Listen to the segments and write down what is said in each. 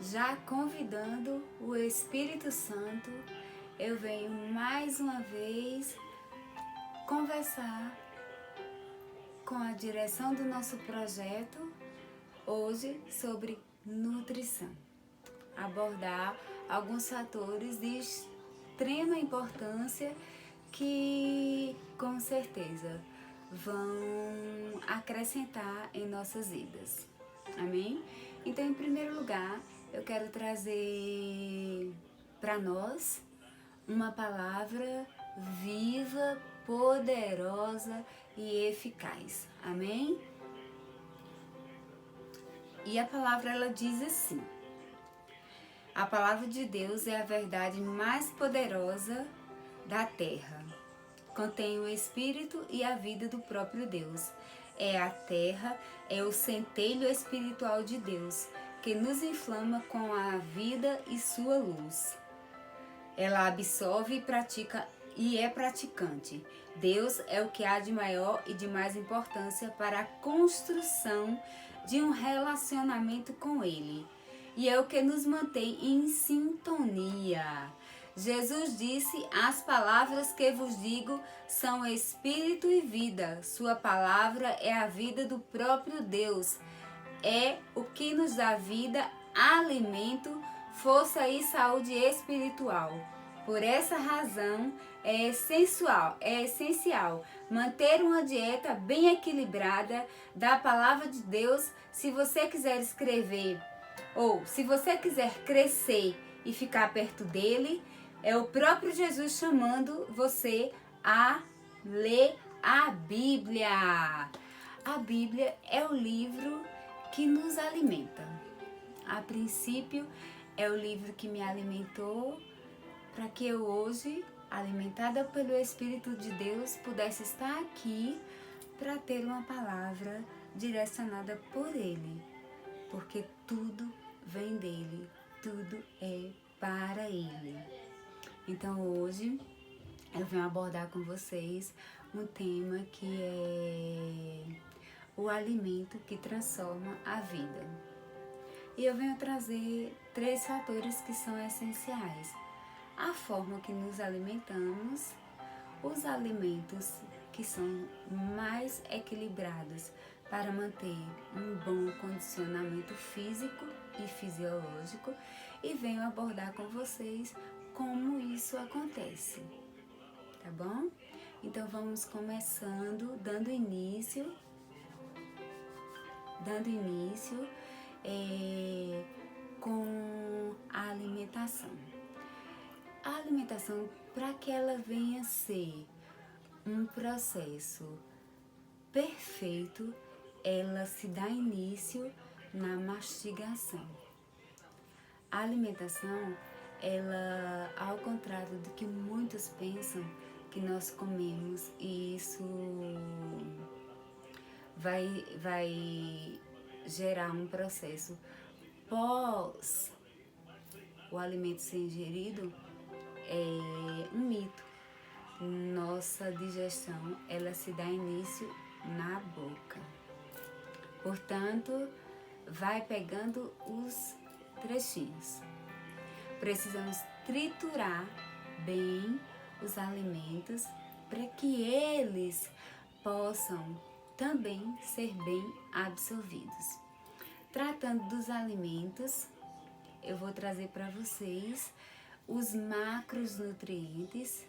já convidando o Espírito Santo, eu venho mais uma vez conversar com a direção do nosso projeto hoje sobre nutrição. Abordar alguns fatores de extrema importância que com certeza vão acrescentar em nossas vidas. Amém? Então, em primeiro lugar, eu quero trazer para nós uma palavra viva, poderosa e eficaz. Amém? E a palavra ela diz assim: a palavra de Deus é a verdade mais poderosa da terra. Contém o espírito e a vida do próprio Deus. É a terra, é o centelho espiritual de Deus, que nos inflama com a vida e sua luz. Ela absorve e pratica e é praticante. Deus é o que há de maior e de mais importância para a construção de um relacionamento com Ele. E é o que nos mantém em sintonia. Jesus disse: as palavras que vos digo são espírito e vida. Sua palavra é a vida do próprio Deus. É o que nos dá vida, alimento, força e saúde espiritual. Por essa razão, é essencial manter uma dieta bem equilibrada da palavra de Deus se você quiser escrever ou se você quiser crescer e ficar perto dele. É o próprio Jesus chamando você a ler a Bíblia. A Bíblia é o livro que nos alimenta. A princípio, é o livro que me alimentou para que eu hoje, alimentada pelo Espírito de Deus, pudesse estar aqui para ter uma palavra direcionada por Ele. Porque tudo vem dele, tudo é para Ele. Então hoje eu venho abordar com vocês um tema que é o alimento que transforma a vida. E eu venho trazer 3 fatores que são essenciais: a forma que nos alimentamos, os alimentos que são mais equilibrados para manter um bom condicionamento físico e fisiológico, e venho abordar com vocês como isso acontece, tá bom? Então vamos começando, dando início com a alimentação. A alimentação, para que ela venha a ser um processo perfeito, ela se dá início na mastigação. A alimentação, ela, ao contrário do que muitos pensam, que nós comemos e isso vai gerar um processo pós o alimento ser ingerido, é um mito. Nossa digestão, ela se dá início na boca. Portanto, vai pegando os trechinhos. Precisamos triturar bem os alimentos para que eles possam também ser bem absorvidos. Tratando dos alimentos, eu vou trazer para vocês os macronutrientes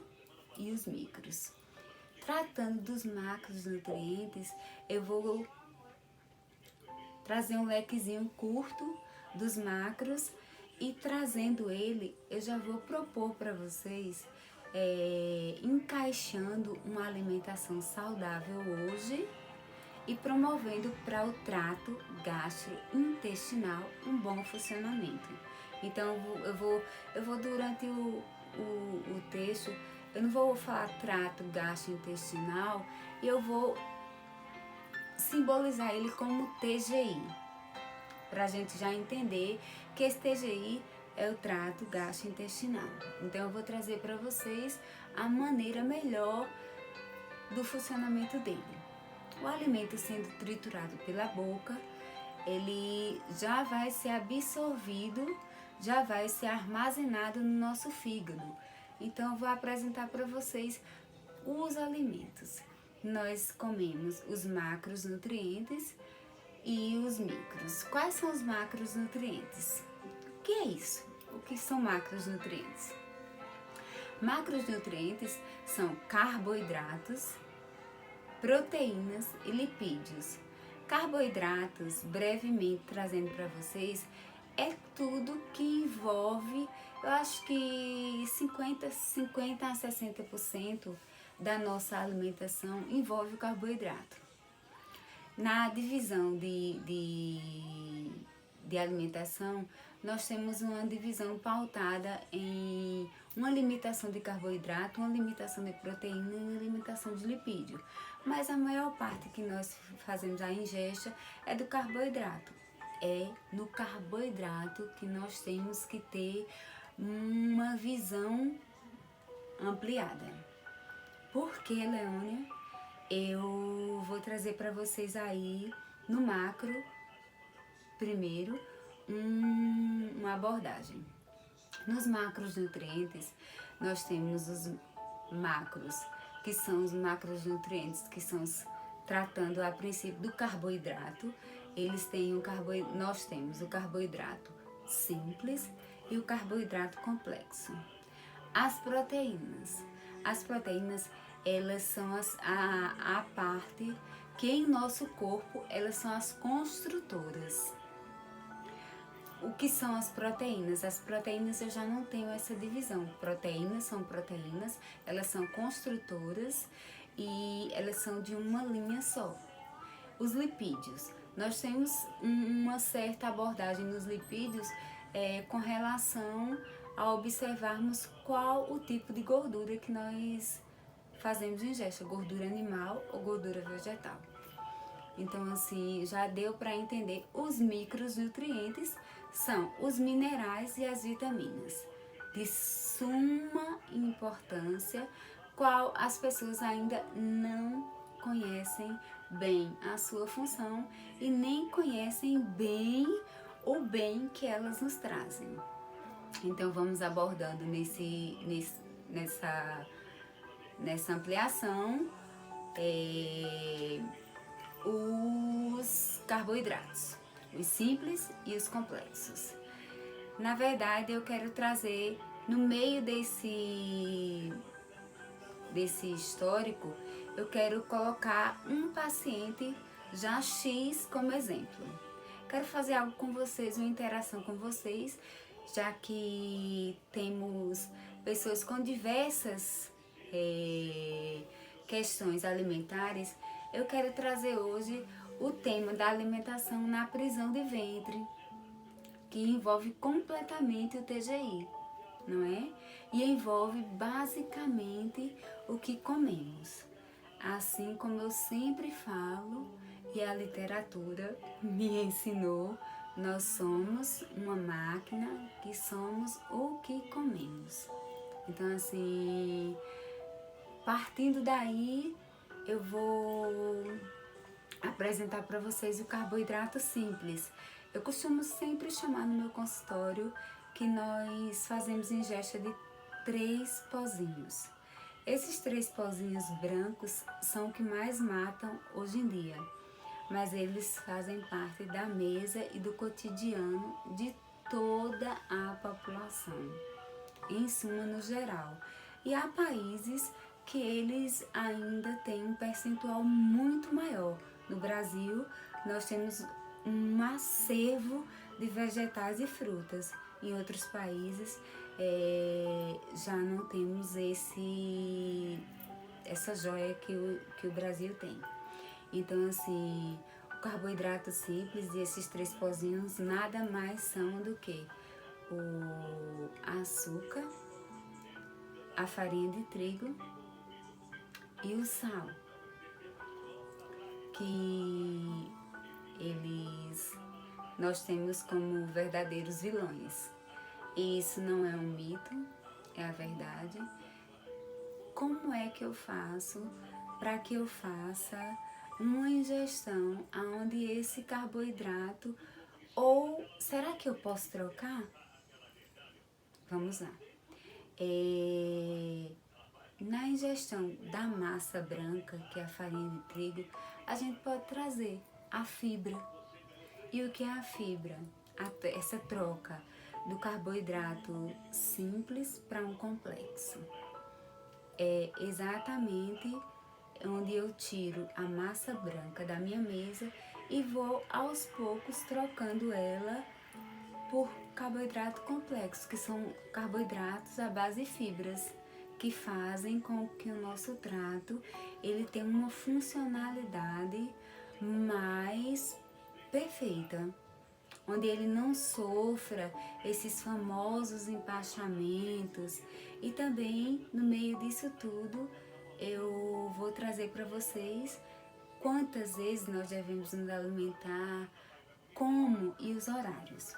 e os micros. Tratando dos macronutrientes, eu vou trazer um lequezinho curto dos macros, e trazendo ele, eu já vou propor para vocês encaixando uma alimentação saudável hoje e promovendo para o trato gastrointestinal um bom funcionamento. Então eu vou durante o texto, eu não vou falar trato gastrointestinal, eu vou simbolizar ele como TGI, para a gente já entender que esse TGI é o trato gastrointestinal. Então eu vou trazer para vocês a maneira melhor do funcionamento dele. O alimento sendo triturado pela boca, ele já vai ser absorvido, já vai ser armazenado no nosso fígado. Então eu vou apresentar para vocês os alimentos. Nós comemos os macronutrientes e os micros. Quais são os macronutrientes? O que é isso? O que são macronutrientes? Macronutrientes são carboidratos, proteínas e lipídios. Carboidratos, brevemente trazendo para vocês, é tudo que envolve, eu acho que 50 a 60% da nossa alimentação envolve o carboidrato. Na divisão de alimentação, nós temos uma divisão pautada em uma limitação de carboidrato, uma limitação de proteína e uma limitação de lipídio. Mas a maior parte que nós fazemos a ingesta é do carboidrato. É no carboidrato que nós temos que ter uma visão ampliada. Por que, Leônia? Eu vou trazer para vocês aí no macro, primeiro, uma abordagem. Nos macronutrientes, nós temos os macros, que são os macronutrientes, que são tratando a princípio do carboidrato. Nós temos o carboidrato simples e o carboidrato complexo. As proteínas, elas são a parte que em nosso corpo, elas são as construtoras. O que são as proteínas? As proteínas eu já não tenho essa divisão. Proteínas são proteínas, elas são construtoras e elas são de uma linha só. Os lipídios. Nós temos uma certa abordagem nos lipídios com relação a observarmos qual o tipo de gordura que nós fazemos ingesta, gordura animal ou gordura vegetal. Então, assim, já deu para entender. Os micronutrientes são os minerais e as vitaminas, de suma importância, qual as pessoas ainda não conhecem bem a sua função e nem conhecem bem o bem que elas nos trazem. Então, vamos abordando nessa ampliação os carboidratos, os simples e os complexos. Na verdade, eu quero trazer no meio desse histórico, eu quero colocar um paciente já X como exemplo. Quero fazer algo com vocês, uma interação com vocês, já que temos pessoas com diversas questões alimentares. Eu quero trazer hoje o tema da alimentação na prisão de ventre, que envolve completamente o TGI, não é? E envolve basicamente o que comemos. Assim como eu sempre falo, e a literatura me ensinou, nós somos uma máquina que somos o que comemos. Então, assim, partindo daí, eu vou apresentar para vocês o carboidrato simples. Eu costumo sempre chamar no meu consultório que nós fazemos ingesta de 3 pozinhos. Esses 3 pozinhos brancos são o que mais matam hoje em dia, mas eles fazem parte da mesa e do cotidiano de toda a população, em suma, no geral. E há países que eles ainda têm um percentual muito maior. No Brasil, nós temos um acervo de vegetais e frutas. Em outros países, já não temos essa joia que o Brasil tem. Então, assim, o carboidrato simples e esses 3 pozinhos nada mais são do que o açúcar, a farinha de trigo e o sal, que nós temos como verdadeiros vilões. E isso não é um mito, é a verdade. Como é que eu faço para que eu faça uma ingestão onde esse carboidrato, ou será que eu posso trocar? Vamos lá. Na ingestão da massa branca, que é a farinha de trigo, a gente pode trazer a fibra. E o que é a fibra? Essa troca do carboidrato simples para um complexo. É exatamente onde eu tiro a massa branca da minha mesa e vou aos poucos trocando ela por carboidrato complexo, que são carboidratos à base de fibras, que fazem com que o nosso trato ele tenha uma funcionalidade mais perfeita, onde ele não sofra esses famosos empachamentos. E também, no meio disso tudo, eu vou trazer para vocês quantas vezes nós devemos nos alimentar, como e os horários.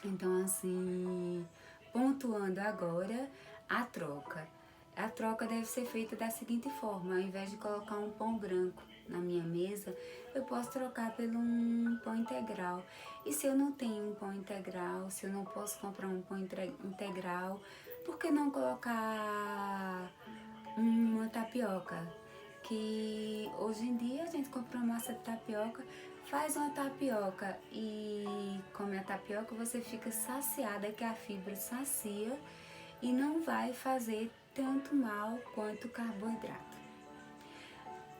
Então, assim, pontuando agora a troca. A troca deve ser feita da seguinte forma: ao invés de colocar um pão branco na minha mesa, eu posso trocar por um pão integral. E se eu não tenho um pão integral, se eu não posso comprar um pão integral, por que não colocar uma tapioca? Que hoje em dia a gente compra uma massa de tapioca, faz uma tapioca e come a tapioca, você fica saciada, que a fibra sacia e não vai fazer tanto mal quanto o carboidrato.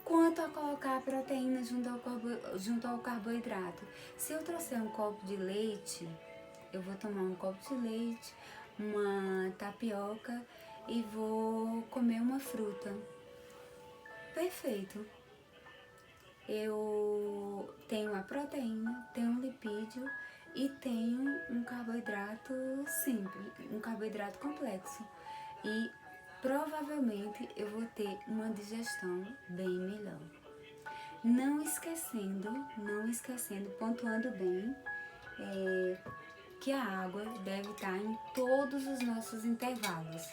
Quanto a colocar a proteína junto ao carboidrato, se eu trouxer um copo de leite, eu vou tomar um copo de leite, uma tapioca e vou comer uma fruta. Perfeito. Eu tenho a proteína, tenho um lipídio e tenho um carboidrato simples, um carboidrato complexo. E provavelmente eu vou ter uma digestão bem melhor. Não esquecendo, pontuando bem, que a água deve estar em todos os nossos intervalos.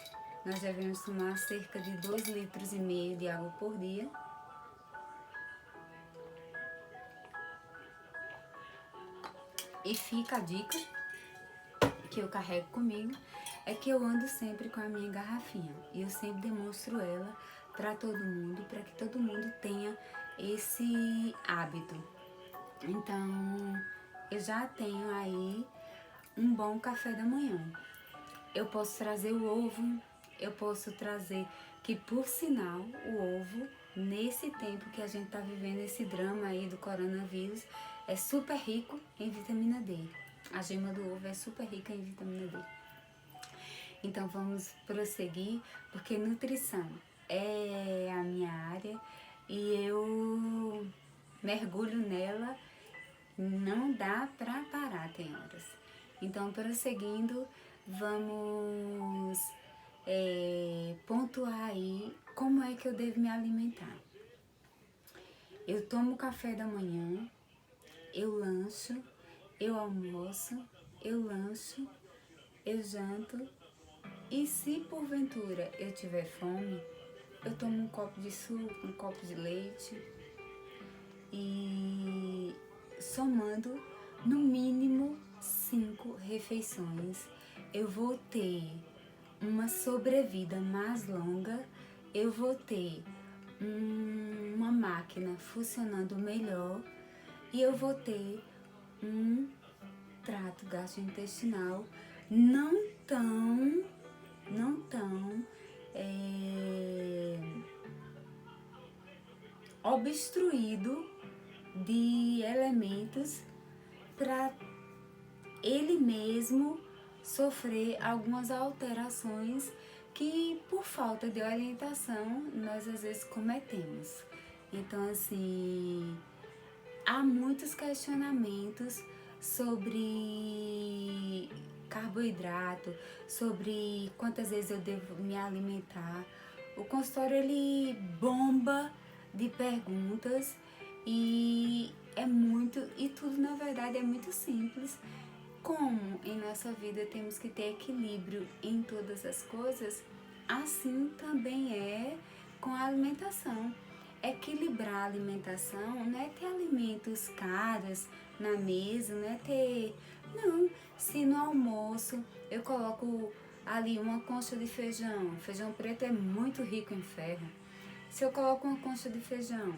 Nós devemos tomar cerca de 2,5 litros de água por dia. E fica a dica que eu carrego comigo, é que eu ando sempre com a minha garrafinha. E eu sempre demonstro ela para todo mundo, para que todo mundo tenha esse hábito. Então, eu já tenho aí um bom café da manhã. Eu posso trazer o ovo, eu posso trazer, que por sinal, o ovo, nesse tempo que a gente tá vivendo esse drama aí do coronavírus, é super rico em vitamina D. A gema do ovo é super rica em vitamina D. Então vamos prosseguir, porque nutrição é a minha área e eu mergulho nela, não dá pra parar, tem horas. Então, prosseguindo, vamos pontuar aí como é que eu devo me alimentar. Eu tomo café da manhã, eu lancho, eu almoço, eu lancho, eu janto, e se porventura eu tiver fome, eu tomo um copo de suco, um copo de leite, e somando no mínimo 5 refeições, eu vou ter uma sobrevida mais longa, eu vou ter uma máquina funcionando melhor e eu vou ter um trato gastrointestinal não tão obstruído de elementos para ele mesmo sofrer algumas alterações que, por falta de orientação, nós às vezes cometemos. Então, assim, há muitos questionamentos sobre carboidrato, sobre quantas vezes eu devo me alimentar. O consultório, ele bomba de perguntas e tudo na verdade é muito simples. Como em nossa vida temos que ter equilíbrio em todas as coisas, assim também é com a alimentação. equilibrar a alimentação não é ter alimentos caros na mesa, não é ter... Não, se no almoço eu coloco ali uma concha de feijão, feijão preto é muito rico em ferro. Se eu coloco uma concha de feijão,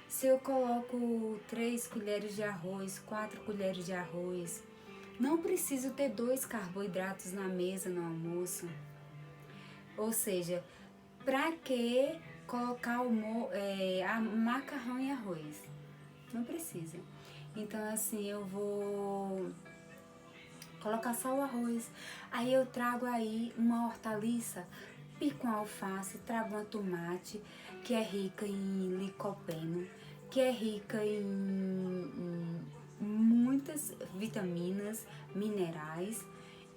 se eu coloco 3 colheres de arroz, 4 colheres de arroz, não preciso ter 2 carboidratos na mesa no almoço. Ou seja, para que colocar macarrão e arroz? Não precisa. Então assim, eu vou colocar só o arroz. Aí eu trago aí uma hortaliça, pico uma alface, trago uma tomate, que é rica em licopeno, que é rica em muitas vitaminas, minerais,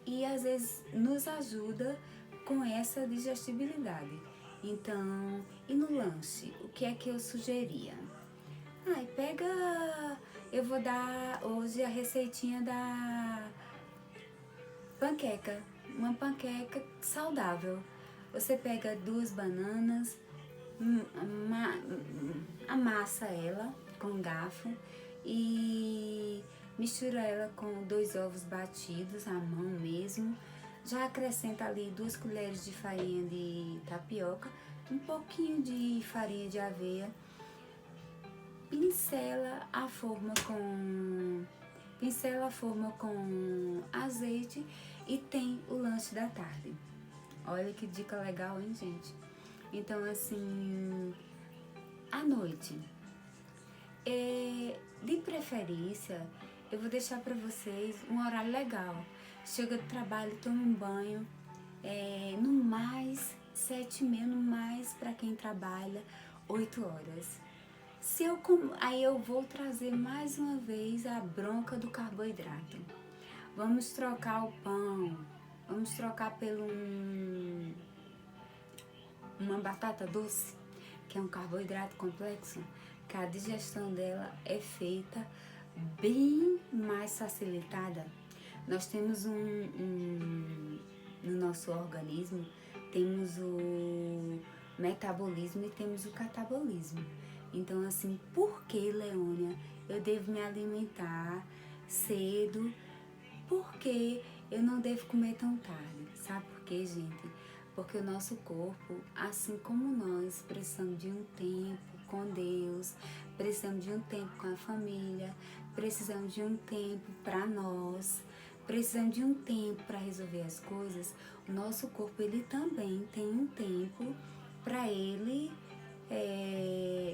e às vezes nos ajuda com essa digestibilidade. Então, e no lanche, o que é que eu sugeria? Eu vou dar hoje a receitinha da panqueca, uma panqueca saudável. Você pega 2 bananas, amassa ela com um garfo e mistura ela com 2 ovos batidos à mão mesmo. Já acrescenta ali 2 colheres de farinha de tapioca, um pouquinho de farinha de aveia. Pincela a forma com azeite e tem o lanche da tarde. Olha que dica legal, hein, gente? Então, assim, à noite, de preferência, eu vou deixar para vocês um horário legal. Chega do trabalho, toma um banho, no mais 7h30, no mais para quem trabalha, 8 horas. Aí eu vou trazer mais uma vez a bronca do carboidrato. Vamos trocar o pão, vamos trocar pelo uma batata doce, que é um carboidrato complexo, que a digestão dela é feita bem mais facilitada. Nós temos no nosso organismo, temos o metabolismo e temos o catabolismo. Então, assim, por que, Leônia, eu devo me alimentar cedo? Por que eu não devo comer tão tarde? Sabe por quê, gente? Porque o nosso corpo, assim como nós, precisamos de um tempo com Deus, precisamos de um tempo com a família, precisamos de um tempo para nós, precisamos de um tempo para resolver as coisas. O nosso corpo, ele também tem um tempo para ele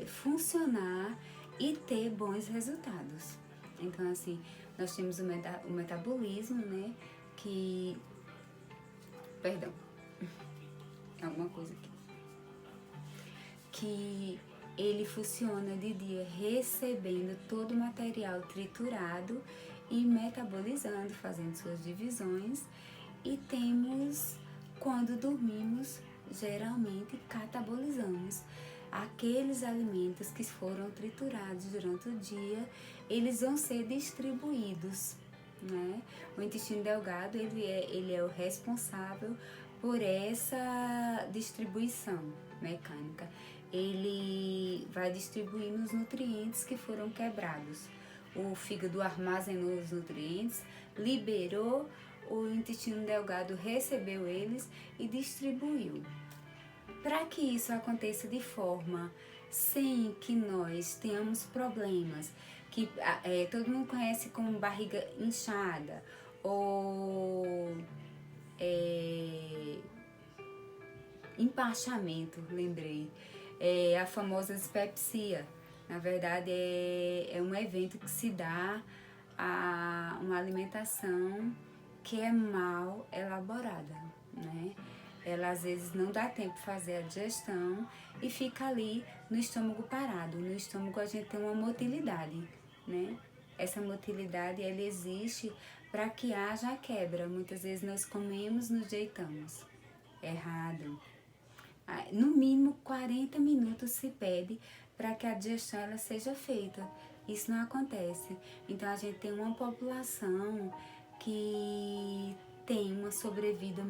funcionar e ter bons resultados. Então, assim, nós temos o metabolismo, né, perdão, alguma coisa aqui, que ele funciona de dia recebendo todo o material triturado e metabolizando, fazendo suas divisões, e temos, quando dormimos, geralmente catabolizamos. Aqueles alimentos que foram triturados durante o dia, eles vão ser distribuídos, né? O intestino delgado, ele é o responsável por essa distribuição mecânica. Ele vai distribuindo os nutrientes que foram quebrados. O fígado armazenou os nutrientes, liberou, o intestino delgado recebeu eles e distribuiu. Para que isso aconteça de forma sem que nós tenhamos problemas, que todo mundo conhece como barriga inchada ou empachamento, lembrei, a famosa dispepsia. Na verdade, é um evento que se dá a uma alimentação que é mal elaborada, né? Ela às vezes não dá tempo de fazer a digestão e fica ali no estômago parado. No estômago a gente tem uma motilidade, né? Essa motilidade, ela existe para que haja a quebra. Muitas vezes nós comemos, nos deitamos. Errado. No mínimo 40 minutos se pede para que a digestão ela seja feita. Isso não acontece. Então a gente tem uma população que tem uma sobrevida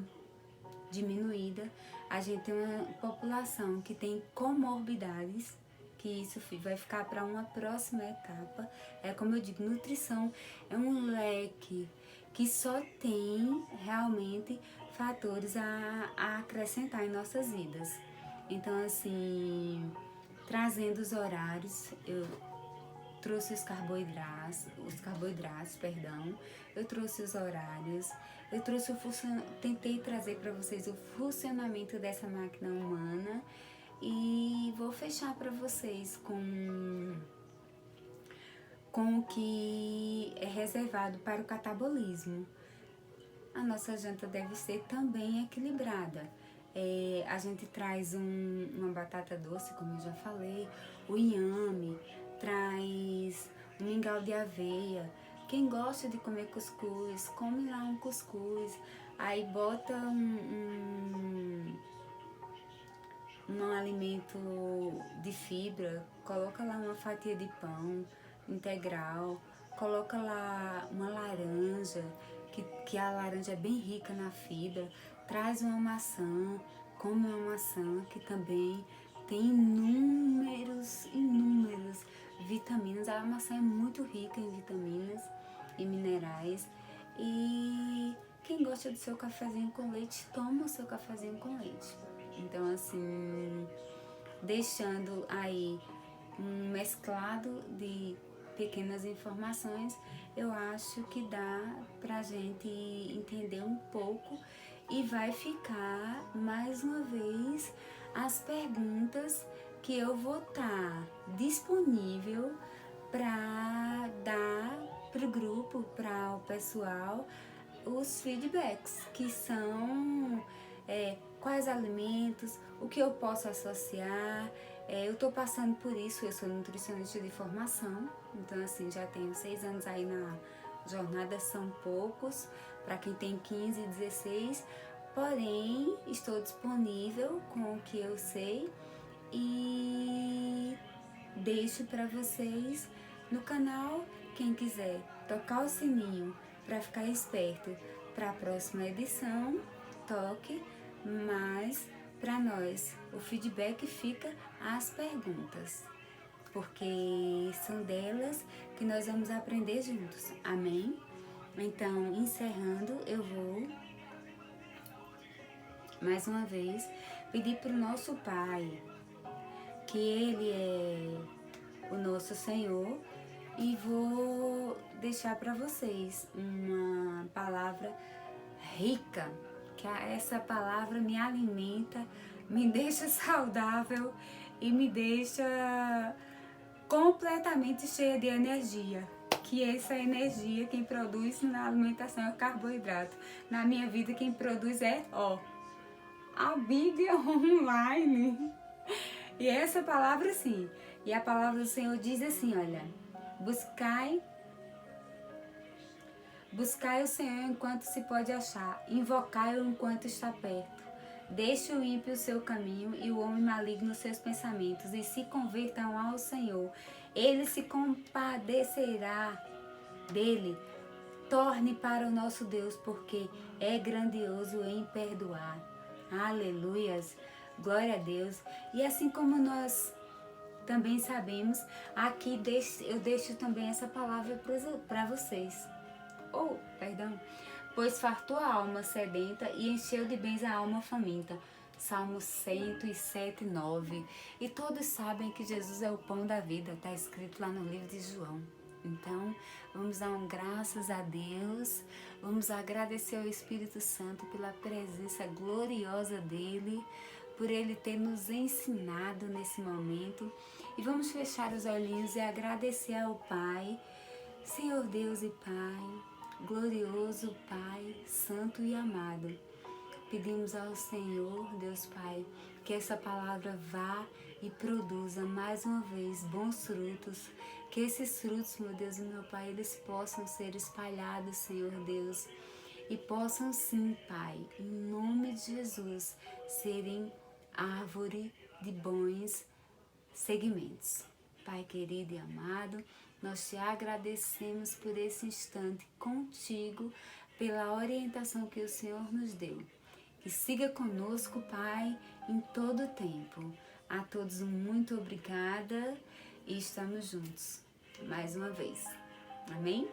diminuída, a gente tem uma população que tem comorbidades, que isso vai ficar para uma próxima etapa. É como eu digo, nutrição é um leque que só tem realmente fatores a acrescentar em nossas vidas. Então, assim, trazendo os horários, eu trouxe os carboidratos, eu trouxe os horários, eu trouxe tentei trazer para vocês o funcionamento dessa máquina humana e vou fechar para vocês com o que é reservado para o catabolismo. A nossa janta deve ser também equilibrada. A gente traz uma batata doce, como eu já falei, o inhame, traz um mingau de aveia. Quem gosta de comer cuscuz, come lá um cuscuz. Aí bota um alimento de fibra, coloca lá uma fatia de pão integral, coloca lá uma laranja, que a laranja é bem rica na fibra, traz uma maçã, come uma maçã que também tem inúmeras vitaminas. A maçã é muito rica em vitaminas e minerais. E quem gosta do seu cafezinho com leite, toma o seu cafezinho com leite. Então, assim, deixando aí um mesclado de pequenas informações, eu acho que dá pra gente entender um pouco e vai ficar mais uma vez as perguntas que eu vou estar disponível para dar pro grupo, para o pessoal, os feedbacks, que são quais alimentos, o que eu posso associar. Eu estou passando por isso, eu sou nutricionista de formação, então assim, já tenho 6 anos aí na jornada, são poucos, para quem tem 15 e 16, porém estou disponível com o que eu sei e deixo para vocês no canal. Quem quiser tocar o sininho para ficar esperto para a próxima edição, toque, mas para nós o feedback fica as perguntas, porque são delas que nós vamos aprender juntos, amém? Então, encerrando, eu vou mais uma vez pedir para o nosso Pai, que Ele é o nosso Senhor, e vou deixar para vocês uma palavra rica, que essa palavra me alimenta, me deixa saudável e me deixa completamente cheia de energia. Que essa energia, quem produz na alimentação é o carboidrato. Na minha vida, quem produz é a Bíblia online. E essa palavra, sim. E a palavra do Senhor diz assim, olha, buscai o Senhor enquanto se pode achar, invocai-o enquanto está perto. Deixe o ímpio o seu caminho e o homem maligno os seus pensamentos, e se convertam ao Senhor. Ele se compadecerá dele. Torne para o nosso Deus, porque é grandioso em perdoar. Aleluias, glória a Deus. E assim como nós também sabemos, aqui eu deixo também essa palavra para vocês. Pois fartou a alma sedenta e encheu de bens a alma faminta. Salmo 107, 9. E todos sabem que Jesus é o pão da vida, está escrito lá no livro de João. Então, vamos dar graças a Deus, vamos agradecer ao Espírito Santo pela presença gloriosa dele, por ele ter nos ensinado nesse momento. E vamos fechar os olhinhos e agradecer ao Pai, Senhor Deus e Pai, glorioso Pai, santo e amado. Pedimos ao Senhor, Deus Pai, que essa palavra vá e produza mais uma vez bons frutos, que esses frutos, meu Deus e meu Pai, eles possam ser espalhados, Senhor Deus, e possam sim, Pai, em nome de Jesus, serem árvore de bons segmentos. Pai querido e amado, nós te agradecemos por esse instante contigo, pela orientação que o Senhor nos deu. Que siga conosco, Pai, em todo o tempo. A todos muito obrigada e estamos juntos mais uma vez. Amém?